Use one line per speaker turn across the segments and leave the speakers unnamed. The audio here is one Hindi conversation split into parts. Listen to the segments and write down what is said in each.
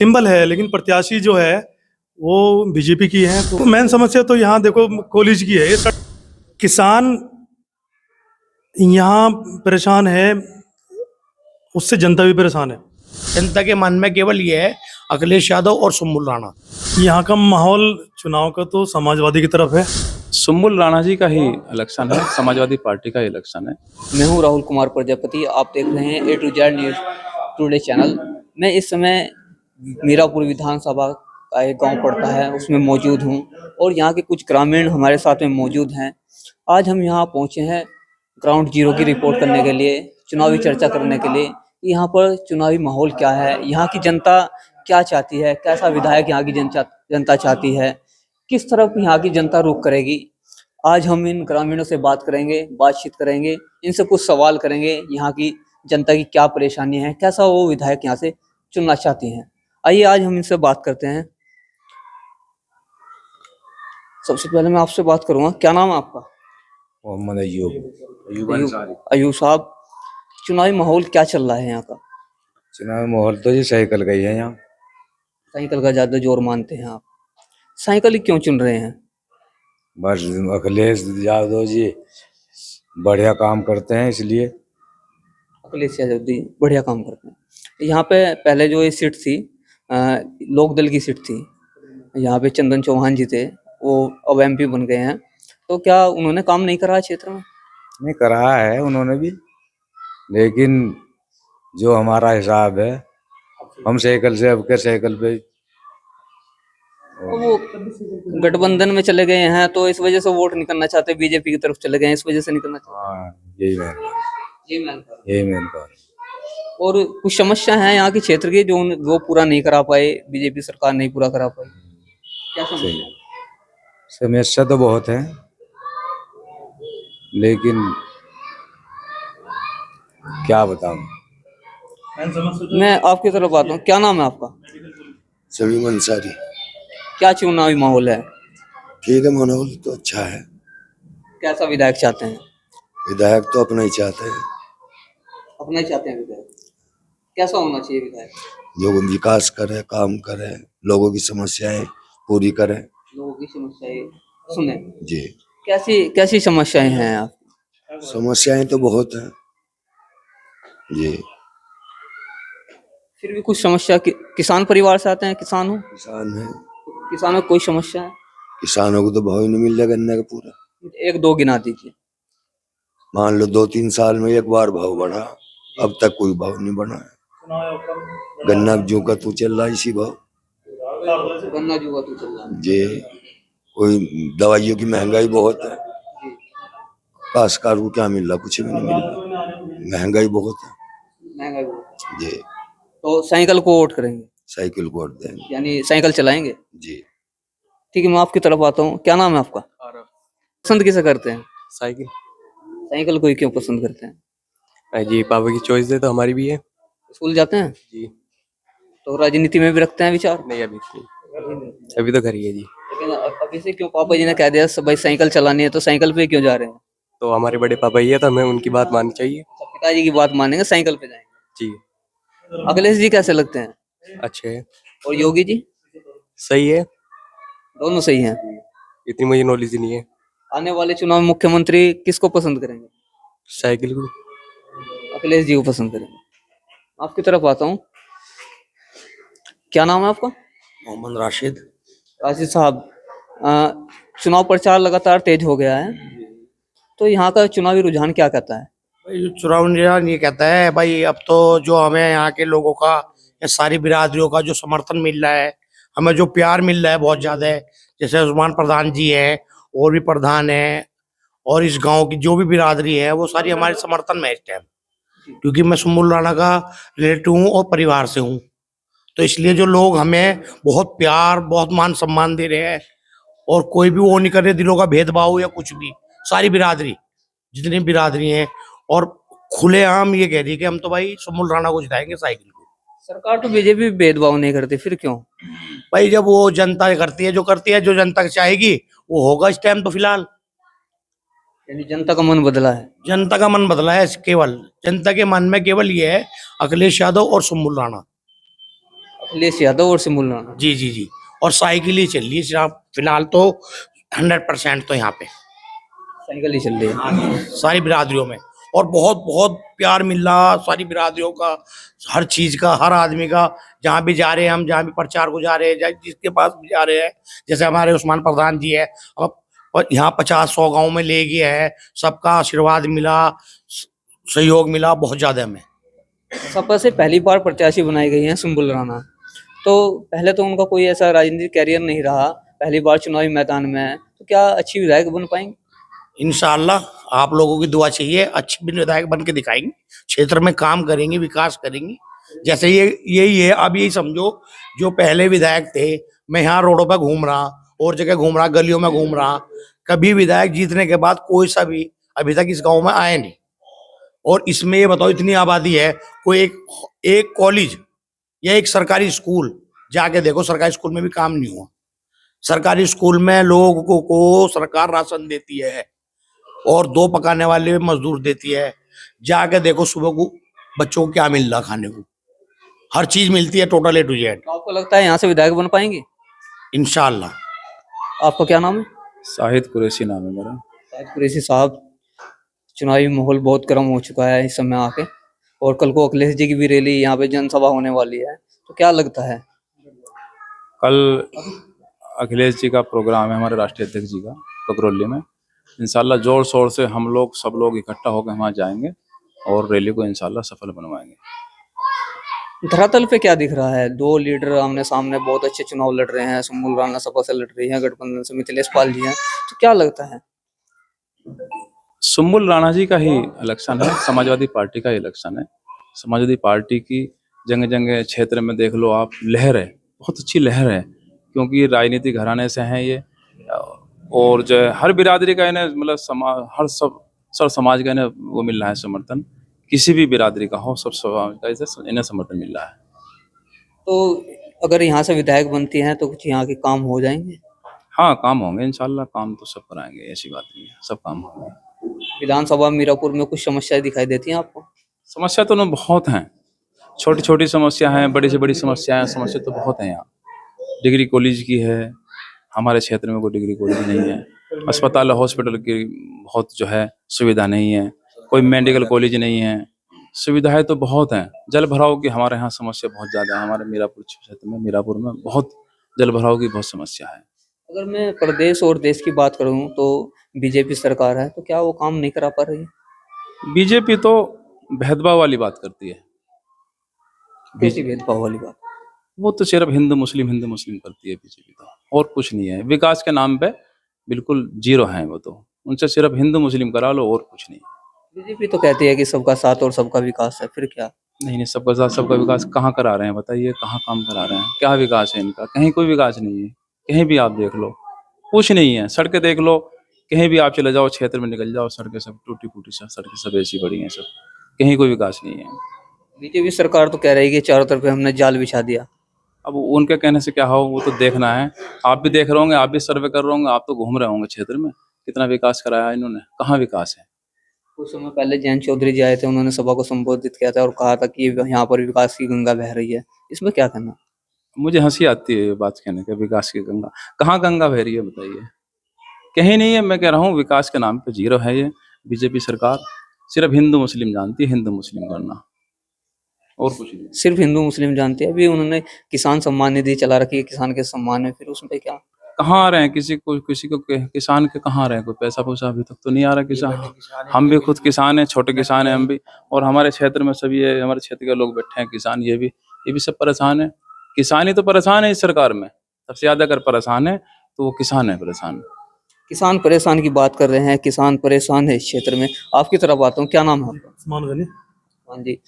सिंबल है, लेकिन प्रत्याशी जो है वो बीजेपी की है। तो मेन समस्या तो यहाँ देखो कॉलेज की है। ये किसान यहाँ परेशान है, उससे जनता भी परेशान है।
जनता के मन में केवल ये है अखिलेश यादव और सुम्बुल राणा।
यहाँ का माहौल चुनाव का तो समाजवादी की तरफ है।
सुम्बुल राणा जी का ही इलेक्शन है, समाजवादी पार्टी का इलेक्शन है।
मैं हूं राहुल कुमार प्रजापति। आप देख रहे हैं A to Z news today channel. मैं इस समय मीरापुर विधानसभा का एक गांव पड़ता है उसमें मौजूद हूं और यहाँ के कुछ ग्रामीण हमारे साथ में मौजूद हैं। आज हम यहाँ पहुँचे हैं ग्राउंड जीरो की रिपोर्ट करने के लिए, चुनावी चर्चा करने के लिए। यहाँ पर चुनावी माहौल क्या है, यहाँ की जनता क्या चाहती है, कैसा विधायक यहाँ की जनता चाहती है, किस तरफ यहाँ की जनता रुख करेगी। आज हम इन ग्रामीणों से बात करेंगे, बातचीत करेंगे, इनसे कुछ सवाल करेंगे। यहाँ की जनता की क्या परेशानी है, कैसा वो विधायक यहाँ से चुनना चाहती हैं। आइए आज हम इनसे बात करते हैं। सबसे पहले मैं आपसे बात करूंगा, क्या नाम है आपका?
मोहम्मद
अयूब साहब, चुनावी माहौल क्या चल रहा है यहाँ का?
चुनाव माहौल तो जी साइकिल का ही है यहाँ।
साइकिल का ज्यादा जोर मानते हैं आप? साइकिल ही क्यों चुन रहे हैं?
बस अखिलेश यादव जी बढ़िया काम करते हैं इसलिए।
अखिलेश यादव जी बढ़िया काम करते हैं। यहाँ पे पहले जो ये सीट थी लोकदल की सीट थी, यहाँ पे चंदन चौहान जी थे, वो अब MP बन गए हैं। तो क्या उन्होंने काम नहीं करा क्षेत्र में?
नहीं करा है उन्होंने भी, लेकिन जो हमारा हिसाब है हम साइकिल से अब के साइकिल पे
वो गठबंधन में चले गए हैं तो इस वजह से वोट नहीं करना चाहते, बीजेपी की तरफ चले गए हैं, इस वजह से नहीं करना चाहते।
हाँ यही मेन बात।
और कुछ समस्या है यहाँ के क्षेत्र की जो वो पूरा नहीं करा पाए, बीजेपी सरकार नहीं पूरा करा पाई। क्या समस्या है?
समस्या तो बहुत है, लेकिन क्या बताऊं।
मैं आपकी तरफ आता हूँ, क्या नाम है आपका?
सभी अंसारी।
क्या चुनावी माहौल है?
ठीक है, माहौल तो अच्छा है।
कैसा विधायक चाहते हैं?
विधायक तो अपना ही चाहते हैं।
अपना ही चाहते हैं विधायक? कैसा होना चाहिए विधायक?
जो विकास करे, काम करे, लोगों की समस्याएं पूरी करे।
लोगों की समस्याएं सुने
जी।
कैसी कैसी समस्याएं हैं आप?
समस्याएं तो बहुत हैं जी।
फिर भी कुछ समस्या किसान परिवार से आते हैं, किसान हो?
किसान है।
किसानों को कोई समस्या है?
किसानों को तो भाव ही नहीं मिल रहा गन्ने का पूरा।
एक दो गिना दीजिए।
मान लो 2-3 साल में एक बार भाव बढ़ा, अब तक कोई भाव नहीं बढ़ा है। गन्ना जो का तू चल रहा है इसी भाव।
गन्ना जुआ तो चल रहा है
जी। कोई दवाइयों की महंगाई बहुत है, काश्तकार को क्या मिल रहा, कुछ भी नहीं मिल रहा, महंगाई बहुत है।
महंगाई बहुत।
जी।
तो साइकिल को वोट करेंगे?
साइकिल को वोट देंगे।
यानी साइकिल चलाएंगे?
जी।
ठीक है, मैं आपकी तरफ आता हूँ। क्या नाम है आपका? पसंद किसे करते हैं?
साइकिल।
साइकिल को ही क्यों पसंद करते हैं?
जी पापा की चॉइस है तो हमारी भी है।
स्कूल जाते हैं?
जी।
तो राजनीति में भी रखते हैं विचार?
नहीं अभी तो घर ही है जी।
लेकिन अभी से क्यों पापा जी ने कह दिया भाई साइकिल चलानी है, तो साइकिल पे क्यों जा रहे हैं?
तो हमारे बड़े पापा ही है तो हमें उनकी बात माननी चाहिए।
पिताजी की बात मानेंगे, साइकिल पे जाएंगे।
जी।
अखिलेश जी कैसे लगते हैं?
अच्छे है।
और योगी जी?
सही है।
दोनों सही हैं।
इतनी मुझे नॉलेज नहीं है।
आने वाले चुनाव में मुख्यमंत्री किसको पसंद करेंगे?
साइकिल को।
अखिलेश जी को पसंद करेंगे। आपकी तरफ आता हूँ, क्या नाम है आपका?
मोहम्मद राशिद।
राशिद साहब, चुनाव प्रचार लगातार तेज हो गया है, तो यहाँ का चुनावी रुझान क्या कहता है?
भाई चुनाव निशान ये कहता है भाई अब तो जो हमें यहाँ के लोगों का या सारी बिरादरियों का जो समर्थन मिल रहा है, हमें जो प्यार मिल रहा है बहुत ज्यादा है। जैसे उस्मान प्रधान जी हैं और भी प्रधान हैं, और इस गांव की जो भी बिरादरी है वो सारी हमारे समर्थन में है इस टाइम। क्योंकि मैं सुम्बुल राणा का रिलेटिव हूँ और परिवार से हूँ, तो इसलिए जो लोग हमें बहुत प्यार, बहुत मान सम्मान दे रहे हैं, और कोई भी वो नहीं कर रहे दिलों का भेदभाव या कुछ भी। सारी बिरादरी, जितनी बिरादरी हैं, और खुलेआम ये कह रही है कि हम तो भाई सुम्बुल राणा को जिताएंगे, साइकिल को।
सरकार तो बीजेपी भेदभाव नहीं करती, फिर क्यों?
भाई जब वो जनता करती है, जो जनता चाहेगी वो होगा इस टाइम। तो फिलहाल
यानी जनता का मन बदला है?
जनता का मन बदला है, केवल जनता के मन में केवल ये है अखिलेश यादव और सुम्बुल राणा।
अखिलेश यादव और सिमुल राणा।
जी जी जी। और साइकिल ही चल रही है जनाब, फिलहाल तो 100% तो यहाँ पे
साइकिल ही चल रही है।
सारी बिरादरियों में। और बहुत बहुत प्यार मिल रहा सारी बिरादरियों का, हर चीज का, हर आदमी का। जहाँ भी जा रहे हैं हम, जहाँ भी प्रचार को जा रहे हैं, जिसके पास भी जा रहे हैं, जैसे हमारे उस्मान प्रधान जी है, अब यहाँ 50-100 गांव में ले गए हैं, सबका आशीर्वाद मिला, सहयोग मिला बहुत ज्यादा हमें।
सपा से पहली बार प्रत्याशी बनाई गई हैं सुम्बुल राणा। तो पहले तो उनका कोई ऐसा राजनीतिक कैरियर नहीं रहा, पहली बार चुनावी मैदान में है, तो क्या अच्छी विधायक बन पाएंगे?
इंशाअल्लाह आप लोगों की दुआ चाहिए, अच्छे विधायक बन के दिखाएंगे, क्षेत्र में काम करेंगे, विकास करेंगे। जैसे ये यही है, अब यही समझो, जो पहले विधायक थे, मैं यहाँ रोडों पर घूम रहा और जगह घूम रहा, गलियों में घूम रहा, कभी विधायक जीतने के बाद कोई सा भी अभी तक इस गांव में आए नहीं। और इसमें ये बताओ, इतनी आबादी है, कोई एक कॉलेज या एक सरकारी स्कूल जाके देखो, सरकारी स्कूल में भी काम नहीं हुआ। सरकारी स्कूल में लोगों को सरकार राशन देती है और 2 पकाने वाले मजदूर देती है। जाके देखो सुबह को बच्चों को क्या मिल रहा खाने को, हर चीज मिलती है, टोटल A to Z।
तो आपको लगता है यहाँ से विधायक बन पाएंगे?
इंशाअल्लाह।
आपका क्या नाम है?
शाहिद कुरैशी नाम है मेरा।
शाहिद कुरैशी साहब, चुनावी माहौल बहुत गर्म हो चुका है इस समय आके, और कल को अखिलेश जी की भी रैली यहाँ पे जनसभा होने वाली है, तो क्या लगता है?
कल अखिलेश जी का प्रोग्राम है, हमारे राष्ट्रीय अध्यक्ष जी का, ककरौली में। इंशाल्लाह जोर शोर से हम लोग सब लोग इकट्ठा होकर वहाँ जाएंगे और रैली को इंशाल्लाह सफल बनवाएंगे।
धरातल पे क्या दिख रहा है? 2 लीडर आमने सामने बहुत अच्छे चुनाव लड़ रहे हैं, सुम्बुल राणा सपा से लड़ रही है, गठबंधन से मिथिलेश पाल जी हैं, तो क्या लगता है?
सुम्बुल राणा जी का ही इलेक्शन है, समाजवादी पार्टी का इलेक्शन है। समाजवादी पार्टी की जगह जगह क्षेत्र में देख लो आप, लहर है, बहुत अच्छी लहर है, क्योंकि राजनीतिक घराने से हैं ये, और जो है हर बिरादरी का इन्हें मतलब हर सब समाज का इन्हें वो मिल रहा है समर्थन, किसी भी बिरादरी का हो, सब समाज का इसे इन्हें समर्थन मिल रहा है।
तो अगर यहाँ से विधायक बनती हैं तो कुछ यहाँ के काम हो जाएंगे?
हाँ, काम होंगे इंशाल्लाह, काम तो सब कराएंगे, ऐसी बात नहीं है, सब काम होंगे।
विधानसभा मीरापुर में कुछ समस्याएं दिखाई देती हैं आपको?
समस्या तो ना बहुत हैं, छोटी छोटी समस्या हैं, बड़ी से बड़ी समस्याएं, समस्या तो बहुत हैं यहाँ। डिग्री कॉलेज की है, हमारे क्षेत्र में कोई डिग्री कॉलेज नहीं है, अस्पताल हॉस्पिटल की बहुत जो है सुविधा नहीं है, कोई मेडिकल कॉलेज नहीं है, सुविधाएं तो बहुत हैं। जल भराव की हमारे यहाँ समस्या बहुत ज़्यादा है, हमारे मीरापुर क्षेत्र में, मीरापुर में बहुत जल भराव की बहुत समस्या है।
अगर मैं प्रदेश और देश की बात करूं तो बीजेपी सरकार है, तो क्या वो काम नहीं करा पा रही है?
बीजेपी तो भेदभाव वाली बात करती है,
कैसी भेदभाव वाली बात?
वो तो सिर्फ हिंदू मुस्लिम करती है बीजेपी, तो और कुछ नहीं है। विकास के नाम पे बिल्कुल जीरो हैं वो, तो उनसे सिर्फ हिंदू मुस्लिम करा लो और कुछ नहीं।
बीजेपी तो कहती है कि सबका साथ और सबका विकास है, फिर क्या?
नहीं, सबका साथ सबका विकास कहाँ करा रहे हैं बताइए, कहाँ काम करा रहे हैं, क्या विकास है इनका? कहीं कोई विकास नहीं है, कहीं भी आप देख लो कुछ नहीं है। सड़कें देख लो, कहीं भी आप चले जाओ, क्षेत्र में निकल जाओ, सड़कें सब टूटी फूटी सड़कें सब ऐसी बड़ी हैं, सब कहीं कोई विकास नहीं है।
बीजेपी सरकार तो कह रही है कि चारों तरफ हमने जाल बिछा दिया।
अब उनके कहने से क्या हो, वो तो देखना है। आप भी देख रहे होंगे, आप भी सर्वे कर रहे होंगे, आप तो घूम रहे होंगे क्षेत्र में, कितना विकास कराया इन्होंने, कहाँ विकास है?
कुछ समय पहले जयंत चौधरी जी आए थे, उन्होंने सभा को संबोधित किया था और कहा था कि यहाँ पर विकास की गंगा बह रही है, इसमें क्या कहना?
मुझे हंसी आती है ये बात कहने के, विकास की गंगा कहाँ गंगा बह रही है बताइए? कहीं नहीं है। मैं कह रहा हूँ विकास के नाम पे जीरो है ये बीजेपी सरकार, सिर्फ हिंदू मुस्लिम जानती है, हिंदू मुस्लिम करना और कुछ नहीं।
सिर्फ हिंदू मुस्लिम जानते हैं। अभी उन्होंने किसान सम्मान निधि चला रखी है, किसान के सम्मान में, फिर उसमें क्या?
कहाँ आ रहे हैं किसी को किसान के कहाँ आ रहे हैं? कोई पैसा पूसा अभी तक तो नहीं आ रहा किसान। हम भी खुद किसान हैं, छोटे किसान हैं हम भी, और हमारे क्षेत्र में सभी हमारे क्षेत्र के लोग बैठे हैं किसान, ये भी सब परेशान है। किसान ही तो परेशान है इस सरकार में, सबसे ज्यादा अगर परेशान है तो वो किसान है परेशान।
किसान परेशान की बात कर रहे हैं, किसान परेशान है इस क्षेत्र में। आपकी तरफ आता हूँ, क्या नाम है आपका?
उस्मान गनी।
हाँ जी,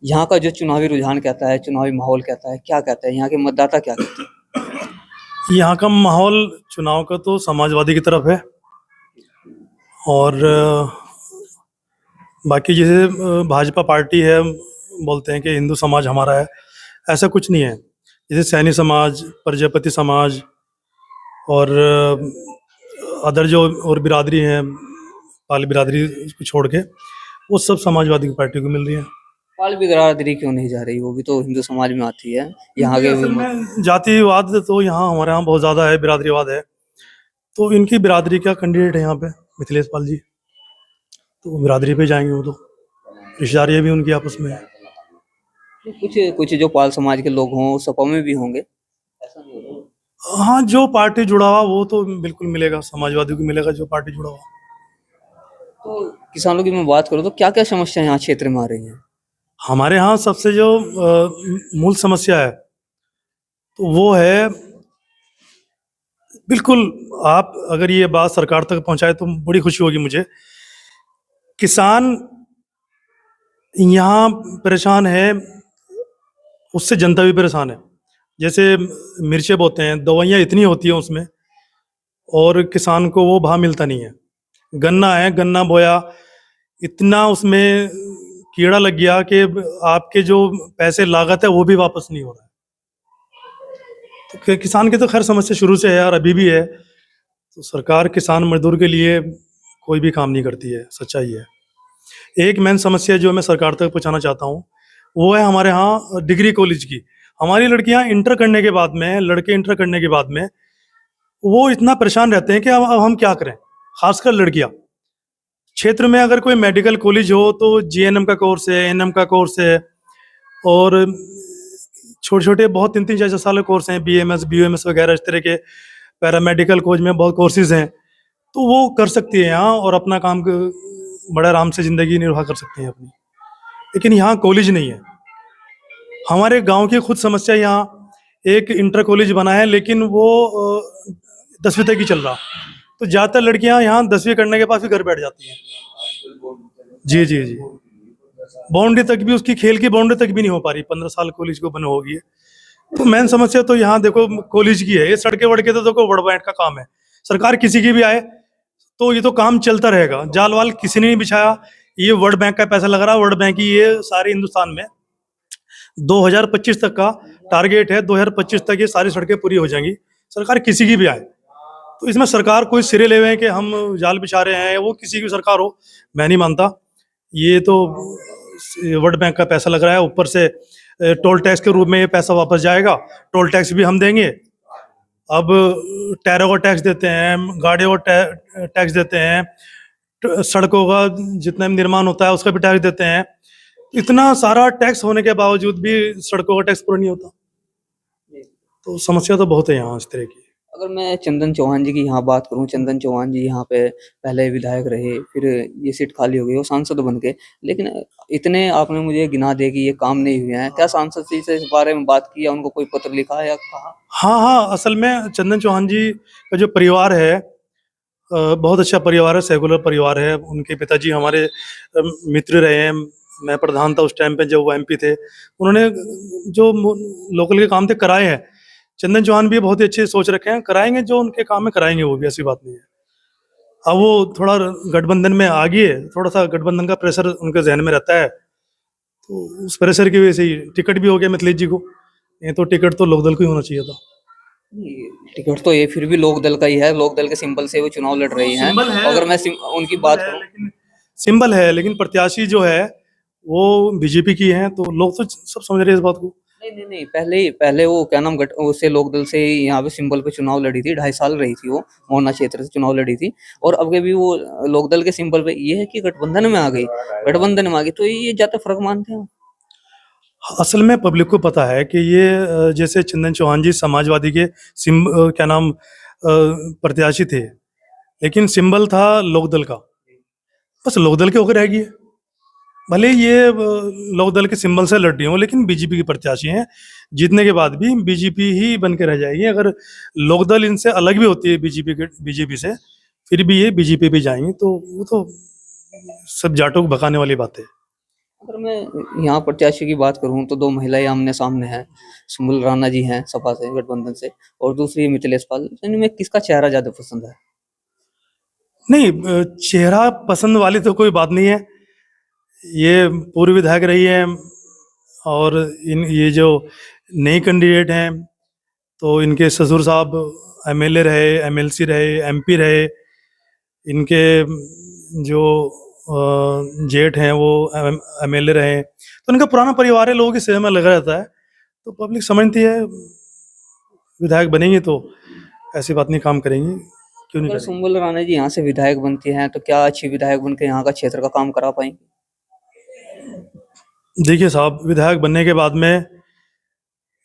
यहाँ का जो चुनावी रुझान कहता है, चुनावी माहौल कहता है, क्या कहता है यहाँ के मतदाता, क्या कहते हैं?
यहाँ का माहौल चुनाव का तो समाजवादी की तरफ है, और बाकी जैसे भाजपा पार्टी है, बोलते हैं कि हिंदू समाज हमारा है, ऐसा कुछ नहीं है। जैसे सैनी समाज, प्रजापति समाज और अदर जो और बिरादरी हैं, पाली बिरादरी को छोड़ के, वो सब समाजवादी की पार्टी को मिल रही है।
पाल भी बिरादरी क्यों नहीं जा रही? वो भी तो हिंदू समाज में आती है। यहाँ के
असल में जातिवाद तो यहाँ हमारे यहाँ बहुत ज़्यादा है, बिरादरीवाद है। तो इनकी बिरादरी का कैंडिडेट है यहाँ पे मिथिलेश पाल जी, तो बिरादरी पे जाएंगे वो तो, रिश्तेदारी भी उनकी आपस में है।
कुछ कुछ जो पाल समाज के लोग हों सपा में भी होंगे, ऐसा नहीं होगा?
हाँ, जो पार्टी जुड़ा हुआ वो तो बिल्कुल मिलेगा, समाजवादी को मिलेगा जो पार्टी जुड़ा हुआ।
तो किसानों की मैं बात करूँ तो क्या क्या समस्या यहाँ क्षेत्र में आ रही है?
हमारे यहाँ सबसे जो मूल समस्या है तो वो है, बिल्कुल आप अगर ये बात सरकार तक पहुंचाए तो बड़ी खुशी होगी मुझे। किसान यहाँ परेशान है, उससे जनता भी परेशान है। जैसे मिर्चें बोते हैं, दवाइयाँ इतनी होती हैं उसमें और किसान को वो भाव मिलता नहीं है। गन्ना है, गन्ना बोया, इतना उसमें कीड़ा लग गया कि आपके जो पैसे लागत है वो भी वापस नहीं हो रहा है। तो किसान की तो खैर समस्या शुरू से है और अभी भी है। तो सरकार किसान मजदूर के लिए कोई भी काम नहीं करती है, सच्चाई है। एक मेन समस्या जो मैं सरकार तक पहुंचाना चाहता हूँ वो है हमारे यहाँ डिग्री कॉलेज की। हमारी लड़कियां इंटर करने के बाद में, लड़के इंटर करने के बाद में वो इतना परेशान रहते हैं कि अब हम क्या करें, खासकर लड़कियां। क्षेत्र में अगर कोई मेडिकल कॉलेज हो तो जीएनएम का कोर्स है, एएनएम का कोर्स है और छोटे छोटे बहुत 3-3 4 साल के कोर्स हैं, बीएमएस बीयूएमएस वगैरह इस तरह के पैरामेडिकल कोच में बहुत कोर्सेज हैं। तो वो कर सकती है यहाँ और अपना काम बड़े आराम से ज़िंदगी निर्वाह कर सकते हैं अपनी। लेकिन यहाँ कॉलेज नहीं है। हमारे गांव की खुद समस्या, यहाँ एक इंटर कॉलेज बना है लेकिन वो 10वीं तक ही चल रहा। तो ज़्यादातर लड़कियाँ यहाँ 10वीं करने के बाद फिर घर बैठ जाती हैं। जी जी जी, बाउंड्री तक भी, उसकी खेल की बाउंड्री तक भी नहीं हो पा रही, 15 साल कॉलेज को बने होगी। तो मेन समस्या तो यहाँ देखो कॉलेज की है। ये सड़के वड़के तो देखो वड़ बैठ का काम है, सरकार किसी की भी आए तो ये तो काम चलता रहेगा। जाल वाल किसी ने नहीं बिछाया, ये वर्ल्ड बैंक का पैसा लग रहा है। वर्ल्ड बैंक की ये सारे हिंदुस्तान में 2025 तक का टारगेट है, 2025 तक ये सारी सड़कें पूरी हो जाएंगी, सरकार किसी की भी आए। तो इसमें सरकार कोई सिरे ले हुए हैं कि हम जाल बिछा रहे हैं, वो किसी की सरकार हो, मैं नहीं मानता। ये तो वर्ल्ड बैंक का पैसा लग रहा है, ऊपर से टोल टैक्स के रूप में ये पैसा वापस जाएगा। टोल टैक्स भी हम देंगे। अब टायरों का टैक्स देते हैं, गाड़ियों का टैक्स देते हैं, सड़कों का जितना निर्माण होता है उसका भी टैक्स देते हैं। इतना सारा टैक्स होने के बावजूद भी सड़कों का टैक्स पूरा नहीं होता। तो समस्या तो बहुत है यहाँ इस तरह की।
अगर मैं चंदन चौहान जी की यहाँ बात करूँ, चंदन चौहान जी यहाँ पे पहले विधायक रहे, फिर ये सीट खाली हो गई, वो सांसद बन गए, लेकिन इतने आपने मुझे गिना दिए कि ये काम नहीं हुए हैं। क्या सांसद जी से इस बारे में बात की या उनको कोई पत्र लिखा या कहा?
हाँ, असल में चंदन चौहान जी का जो परिवार है बहुत अच्छा परिवार है, सेकुलर परिवार है। उनके पिताजी हमारे मित्र रहे हैं। मैं प्रधान था उस टाइम पे जब वो एमपी थे। उन्होंने जो लोकल के काम थे कराए हैं। चंदन चौहान भी बहुत ही अच्छे सोच रखे हैं, कराएंगे जो उनके काम में कराएंगे, वो भी ऐसी बात नहीं है। अब वो थोड़ा गठबंधन में आ गई है, थोड़ा सा गठबंधन का प्रेशर उनके जहन में रहता है, तो उस प्रेशर की वजह से ही टिकट भी हो गया मिथिलेश जी को। ये तो टिकट तो लोकदल को ही होना चाहिए था।
टिकट तो ये फिर भी लोक दल का ही है, लोक दल के सिंबल से वो चुनाव लड़ रही हैं। अगर मैं उनकी बात करूं,
सिंबल है लेकिन प्रत्याशी जो है वो बीजेपी की है, तो लोग तो सब समझ रहे हैं इस बात को।
नहीं, पहले वो क्या नाम उससे लोक दल से यहाँ पे सिंबल पे चुनाव लड़ी थी, 2.5 साल रही थी वो, मोहना क्षेत्र से चुनाव लड़ी थी। और अब भी वो लोक दल के सिंबल पे ये है कि गठबंधन में आ गई, तो ये ज्यादा फर्क मानते हैं?
असल में पब्लिक को पता है कि ये जैसे चंदन चौहान जी समाजवादी के प्रत्याशी थे, लेकिन सिंबल था लोकदल का, बस लोकदल के होकर रह गई। भले ये लोकदल के सिंबल से लड़ रही हो लेकिन बीजेपी की प्रत्याशी हैं, जीतने के बाद भी बीजेपी ही बन के रह जाएगी। अगर लोकदल इनसे अलग भी होती है बीजेपी से, फिर भी ये बीजेपी भी जाएंगे, तो वो तो सब जाटों को भगाने वाली बात है।
अगर मैं यहाँ प्रत्याशी की बात करूँ तो 2 महिलाएं आमने सामने हैं। सुमल राणा जी हैं सपा से, गठबंधन से, और दूसरी मिथिलेश पाल। इनमें किसका चेहरा ज्यादा पसंद है?
नहीं, चेहरा पसंद वाली तो कोई बात नहीं है। ये पूर्व विधायक रही है और ये जो नई कैंडिडेट हैं तो इनके ससुर साहब एमएलए रहे, एमएलसी रहे, एमपी रहे। इनके जो जेठ हैं वो एमएलए रहे हैं, तो उनका पुराना परिवार है, लोगों की सेवा में लगा रहता है, तो पब्लिक समझती है विधायक बनेंगे तो ऐसी बात नहीं, काम करेंगी, क्यों नहीं
अगर
करेंगे।
सुम्बुल राणा जी यहाँ से विधायक बनती हैं तो क्या अच्छी विधायक बनकर यहाँ का क्षेत्र का काम करा पाएंगे?
देखिए साहब, विधायक बनने के बाद में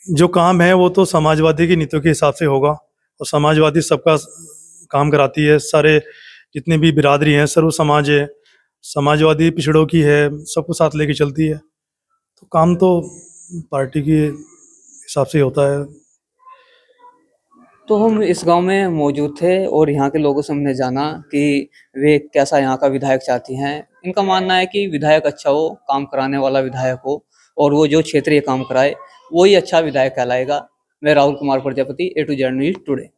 जो काम है वो तो समाजवादी की नीतियों के हिसाब से होगा, और समाजवादी सबका काम कराती है, सारे जितने भी बिरादरी हैं, सर्व समाज है, समाजवादी पिछड़ों की है, सबको साथ लेके चलती है, तो काम तो पार्टी के हिसाब से ही होता है।
तो हम इस गांव में मौजूद थे और यहाँ के लोगों से हमने जाना कि वे कैसा यहाँ का विधायक चाहती हैं। इनका मानना है कि विधायक अच्छा हो, काम कराने वाला विधायक हो, और वो जो क्षेत्रीय काम कराए वही अच्छा विधायक कहलाएगा। मैं Rahul Kumar Prajapati, A to Z news today.